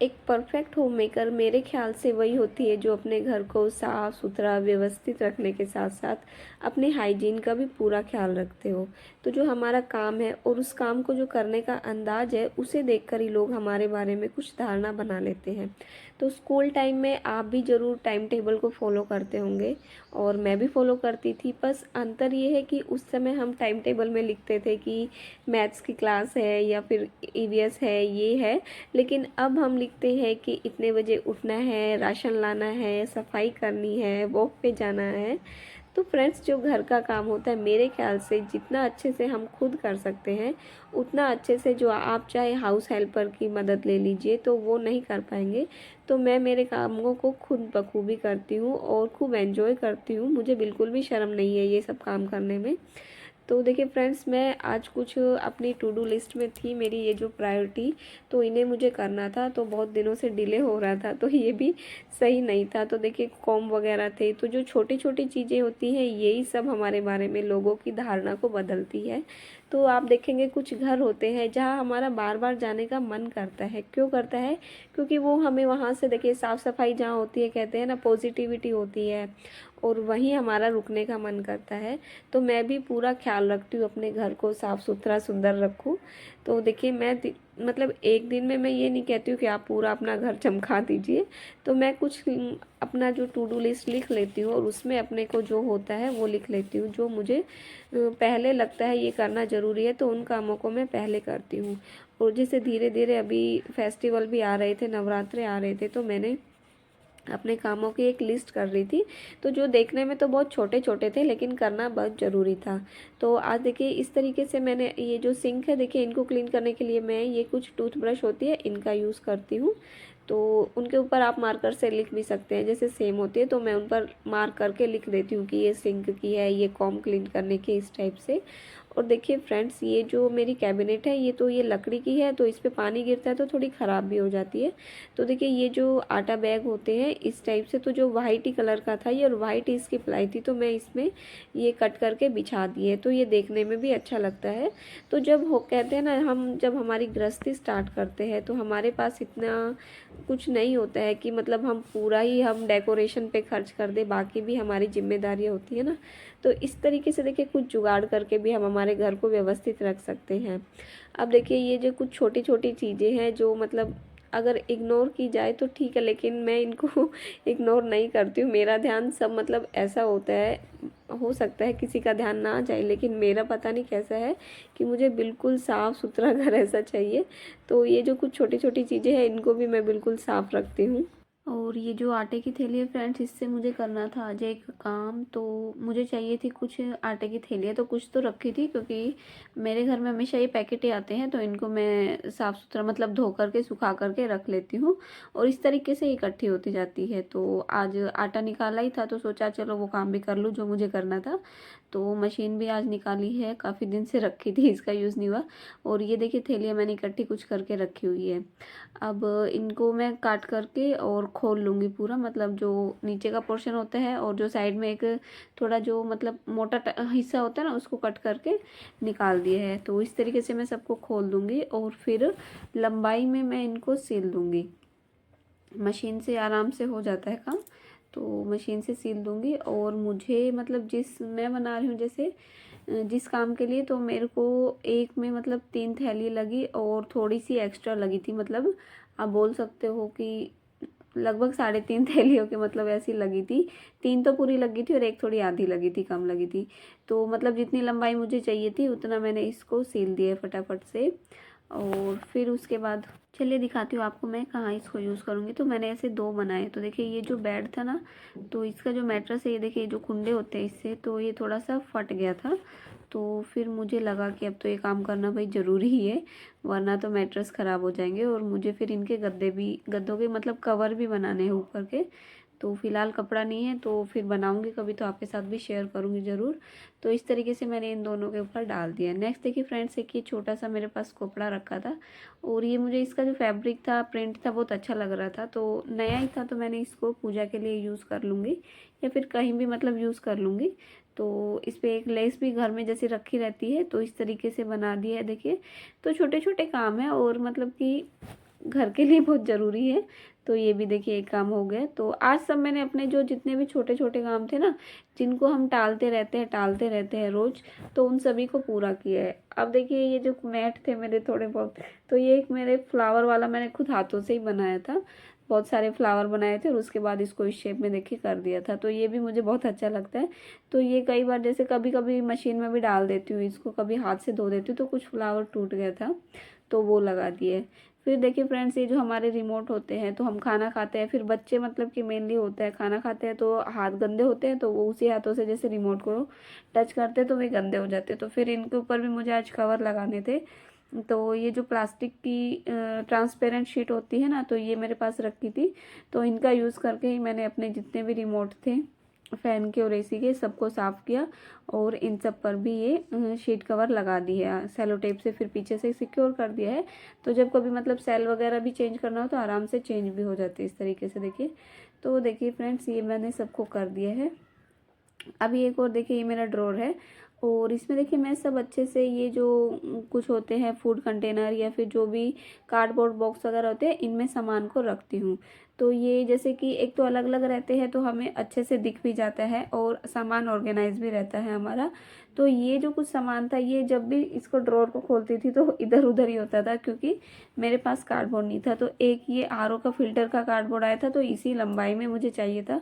एक perfect home maker मेरे ख्याल से वही होती है जो अपने घर को साफ़ सुथरा व्यवस्थित रखने के साथ साथ अपने हाइजीन का भी पूरा ख्याल रखते हो। तो जो हमारा काम है और उस काम को जो करने का अंदाज है उसे देखकर ही लोग हमारे बारे में कुछ धारणा बना लेते हैं। तो स्कूल टाइम में आप भी ज़रूर टाइम टेबल को फॉलो करते होंगे और मैं भी फॉलो करती थी। बस अंतर ये है कि उस समय हम टाइम टेबल में लिखते थे कि मैथ्स की क्लास है या फिर ईवीएस है, ये है। लेकिन अब हम लिखते हैं कि इतने बजे उठना है, राशन लाना है, सफाई करनी है, वॉक पे जाना है। तो फ्रेंड्स, जो घर का काम होता है मेरे ख्याल से जितना अच्छे से हम खुद कर सकते हैं उतना अच्छे से जो आप चाहे हाउस हेल्पर की मदद ले लीजिए तो वो नहीं कर पाएंगे। तो मैं मेरे कामों को खुद बखूबी करती हूँ और खूब एंजॉय करती हूँ। मुझे बिल्कुल भी शर्म नहीं है ये सब काम करने में। तो देखिए फ्रेंड्स, मैं आज कुछ अपनी टू डू लिस्ट में थी मेरी ये जो प्रायोरिटी, तो इन्हें मुझे करना था। तो बहुत दिनों से डिले हो रहा था तो ये भी सही नहीं था। तो देखिए कॉम वगैरह थे। तो जो छोटी छोटी चीज़ें होती हैं यही सब हमारे बारे में लोगों की धारणा को बदलती है। तो आप देखेंगे कुछ घर होते हैं जहाँ हमारा बार बार जाने का मन करता है। क्यों करता है? क्योंकि वो हमें वहाँ से देखिए साफ़ सफाई जहाँ होती है, कहते हैं ना, पॉजिटिविटी होती है और वहीं हमारा रुकने का मन करता है। तो मैं भी पूरा ख्याल रखती हूँ अपने घर को साफ़ सुथरा सुंदर रखूँ। तो देखिए मतलब एक दिन में मैं ये नहीं कहती हूँ कि आप पूरा अपना घर चमका दीजिए। तो मैं कुछ अपना जो टू डू लिस्ट लिख लेती हूँ और उसमें अपने को जो होता है वो लिख लेती हूँ। जो मुझे पहले लगता है ये करना ज़रूरी है तो उन कामों को मैं पहले करती हूँ। और जैसे धीरे धीरे अभी फेस्टिवल भी आ रहे थे, नवरात्रे आ रहे थे, तो मैंने अपने कामों की एक लिस्ट कर रही थी। तो जो देखने में तो बहुत छोटे छोटे थे लेकिन करना बहुत ज़रूरी था। तो आज देखिए इस तरीके से मैंने ये जो सिंक है, देखिए इनको क्लीन करने के लिए मैं ये कुछ टूथब्रश होती है इनका यूज़ करती हूँ। तो उनके ऊपर आप मार्कर से लिख भी सकते हैं, जैसे सेम होती है तो मैं उन पर मार्क करके लिख देती हूँ कि ये सिंक की है, ये कॉम क्लीन करने की, इस टाइप से। और देखिए फ्रेंड्स, ये जो मेरी कैबिनेट है ये लकड़ी की है तो इस पर पानी गिरता है तो थोड़ी ख़राब भी हो जाती है। तो देखिए ये जो आटा बैग होते हैं इस टाइप से, तो जो वाइट ही कलर का था ये और वाइट ही इसकी प्लाई थी, तो मैं इसमें ये कट करके बिछा दिए तो ये देखने में भी अच्छा लगता है। तो जब हो कहते हैं ना, हम जब हमारी गृहस्थी स्टार्ट करते हैं तो हमारे पास इतना कुछ नहीं होता है कि मतलब हम पूरा ही हम डेकोरेशन पे खर्च कर दे, बाकी भी हमारी जिम्मेदारियाँ होती है ना। तो इस तरीके से देखिए कुछ जुगाड़ करके भी हम हमारे घर को व्यवस्थित रख सकते हैं। अब देखिए ये जो कुछ छोटी छोटी चीज़ें हैं जो मतलब अगर इग्नोर की जाए तो ठीक है, लेकिन मैं इनको इग्नोर नहीं करती हूँ। मेरा ध्यान सब मतलब ऐसा होता है, हो सकता है किसी का ध्यान ना जाए लेकिन मेरा पता नहीं कैसा है कि मुझे बिल्कुल साफ़ सुथरा घर ऐसा चाहिए। तो ये जो कुछ छोटी छोटी चीज़ें हैं इनको भी मैं बिल्कुल साफ़ रखती हूँ। और ये जो आटे की थैली है फ्रेंड्स, इससे मुझे करना था आज एक काम। तो मुझे चाहिए थी कुछ आटे की थैलियाँ, तो कुछ तो रखी थी क्योंकि मेरे घर में हमेशा ये पैकेट ही आते हैं। तो इनको मैं साफ़ सुथरा मतलब धो करके सुखा करके रख लेती हूँ और इस तरीके से इकट्ठी होती जाती है। तो आज आटा निकाला ही था तो सोचा चलो वो काम भी कर लूँ जो मुझे करना था। तो मशीन भी आज निकाली है, काफ़ी दिन से रखी थी, इसका यूज़ नहीं हुआ। और ये देखिए थैलियाँ मैंने इकट्ठी कुछ करके रखी हुई है। अब इनको मैं काट करके और खोल लूँगी पूरा, मतलब जो नीचे का पोर्शन होता है और जो साइड में एक थोड़ा जो मतलब मोटा हिस्सा होता है ना उसको कट करके निकाल दिया है। तो इस तरीके से मैं सबको खोल दूँगी और फिर लंबाई में मैं इनको सिल दूँगी। मशीन से आराम से हो जाता है काम, तो मशीन से सिल दूँगी। और मुझे मतलब जिस मैं बना रही हूँ जैसे जिस काम के लिए, तो मेरे को एक में मतलब 3 थैली लगी और थोड़ी सी एक्स्ट्रा लगी थी। मतलब आप बोल सकते हो कि लगभग 3.5 थैलियों के मतलब ऐसी लगी थी। 3 तो पूरी लगी थी और एक थोड़ी आधी लगी थी, कम लगी थी। तो मतलब जितनी लंबाई मुझे चाहिए थी उतना मैंने इसको सिल दिया फटाफट से। और फिर उसके बाद चलिए दिखाती हूँ आपको मैं कहाँ इसको यूज़ करूँगी। तो मैंने ऐसे 2 बनाए। तो देखिए ये जो बेड था ना, तो इसका जो मैट्रेस है, ये देखिए जो कुंडे होते हैं इससे, तो ये थोड़ा सा फट गया था। तो फिर मुझे लगा कि अब तो ये काम करना भाई ज़रूरी ही है, वरना तो मैट्रेस ख़राब हो जाएंगे। और मुझे फिर इनके गद्दों के मतलब कवर भी बनाने हैं ऊपर के। तो फ़िलहाल कपड़ा नहीं है, तो फिर बनाऊंगी कभी तो आपके साथ भी शेयर करूंगी ज़रूर। तो इस तरीके से मैंने इन दोनों के ऊपर डाल दिया। नेक्स्ट देखिए फ्रेंड्स, एक ये छोटा सा मेरे पास कपड़ा रखा था और ये मुझे इसका जो फैब्रिक था, प्रिंट था, बहुत अच्छा लग रहा था। तो नया ही था तो मैंने इसको पूजा के लिए यूज़ कर लूँगी या फिर कहीं भी मतलब यूज़ कर लूँगी। तो इस पर एक लेस भी घर में जैसे रखी रहती है, तो इस तरीके से बना दिया है देखिए। तो छोटे छोटे काम है और मतलब कि घर के लिए बहुत ज़रूरी है। तो ये भी देखिए एक काम हो गया। तो आज सब मैंने अपने जो जितने भी छोटे छोटे काम थे ना, जिनको हम टालते रहते हैं रोज़, तो उन सभी को पूरा किया है। अब देखिए ये जो मैट थे मेरे थोड़े बहुत, तो ये एक मेरे फ्लावर वाला मैंने खुद हाथों से ही बनाया था। बहुत सारे फ्लावर बनाए थे और उसके बाद इसको इस शेप में देखिए कर दिया था। तो ये भी मुझे बहुत अच्छा लगता है। तो ये कई बार जैसे कभी कभी मशीन में भी डाल देती हूँ इसको, कभी हाथ से धो देती हूँ, तो कुछ फ्लावर टूट गया था तो वो लगा दिए। फिर देखिए फ्रेंड्स, ये जो हमारे रिमोट होते हैं, तो हम खाना खाते हैं, फिर बच्चे मतलब कि मेनली होता है खाना खाते हैं तो हाथ गंदे होते हैं, तो वो उसी हाथों से जैसे रिमोट को टच करते हैं तो वे गंदे हो जाते हैं। तो फिर इनके ऊपर भी मुझे आज कवर लगाने थे। तो ये जो प्लास्टिक की ट्रांसपेरेंट शीट होती है ना, तो ये मेरे पास रखी थी। तो इनका यूज़ करके ही मैंने अपने जितने भी रिमोट थे फ़ैन के और एसी के, सबको साफ़ किया और इन सब पर भी ये शीट कवर लगा दी है सेलो टेप से, फिर पीछे से सिक्योर कर दिया है। तो जब कभी मतलब सेल वगैरह भी चेंज करना हो तो आराम से चेंज भी हो जाती है इस तरीके से देखिए। तो देखिए फ्रेंड्स, ये मैंने सबको कर दिया है। अभी एक और देखिए, ये मेरा ड्रॉर है और इसमें देखिए मैं सब अच्छे से ये जो कुछ होते हैं फूड कंटेनर या फिर जो भी कार्डबोर्ड बॉक्स वगैरह होते हैं, इनमें सामान को रखती हूँ। तो ये जैसे कि एक तो अलग अलग रहते हैं तो हमें अच्छे से दिख भी जाता है और सामान ऑर्गेनाइज भी रहता है हमारा। तो ये जो कुछ सामान था, ये जब भी इसको ड्रॉर को खोलती थी तो इधर उधर ही होता था, क्योंकि मेरे पास कार्डबोर्ड नहीं था। तो एक ये आरओ का फिल्टर का कार्डबोर्ड आया था, तो इसी लंबाई में मुझे चाहिए था,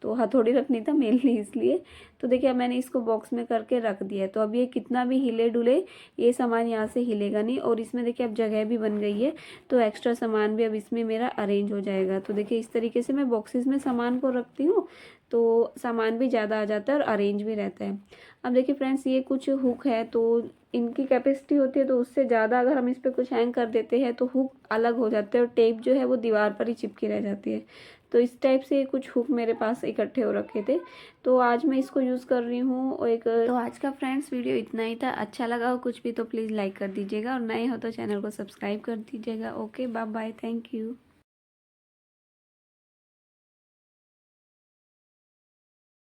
तो हथौड़ी रखनी था मेनली इसलिए। तो देखिए अब मैंने इसको बॉक्स में करके रख दिया है। तो अब ये कितना भी हिले डुले, ये सामान यहाँ से हिलेगा नहीं। और इसमें देखिए अब जगह भी बन गई है, तो एक्स्ट्रा सामान भी अब इसमें मेरा अरेंज हो जाएगा। तो देखिए इस तरीके से मैं बॉक्सेस में सामान को रखती हूँ, तो सामान भी ज़्यादा आ जाता है और अरेंज भी रहता है। अब देखिए फ्रेंड्स, ये कुछ हुक है तो इनकी कैपेसिटी होती है, तो उससे ज़्यादा अगर हम इस पर कुछ हैंग कर देते हैं तो हुक अलग हो जाते हैं और टेप जो है वो दीवार पर ही चिपकी रह जाती है। तो इस टाइप से कुछ हुक मेरे पास इकट्ठे हो रखे थे, तो आज मैं इसको यूज़ कर रही हूँ। और एक तो आज का फ्रेंड्स वीडियो इतना ही था। अच्छा लगा हो कुछ भी तो प्लीज़ लाइक कर दीजिएगा और नए हो तो चैनल को सब्सक्राइब कर दीजिएगा। Okay, bye bye, thank you.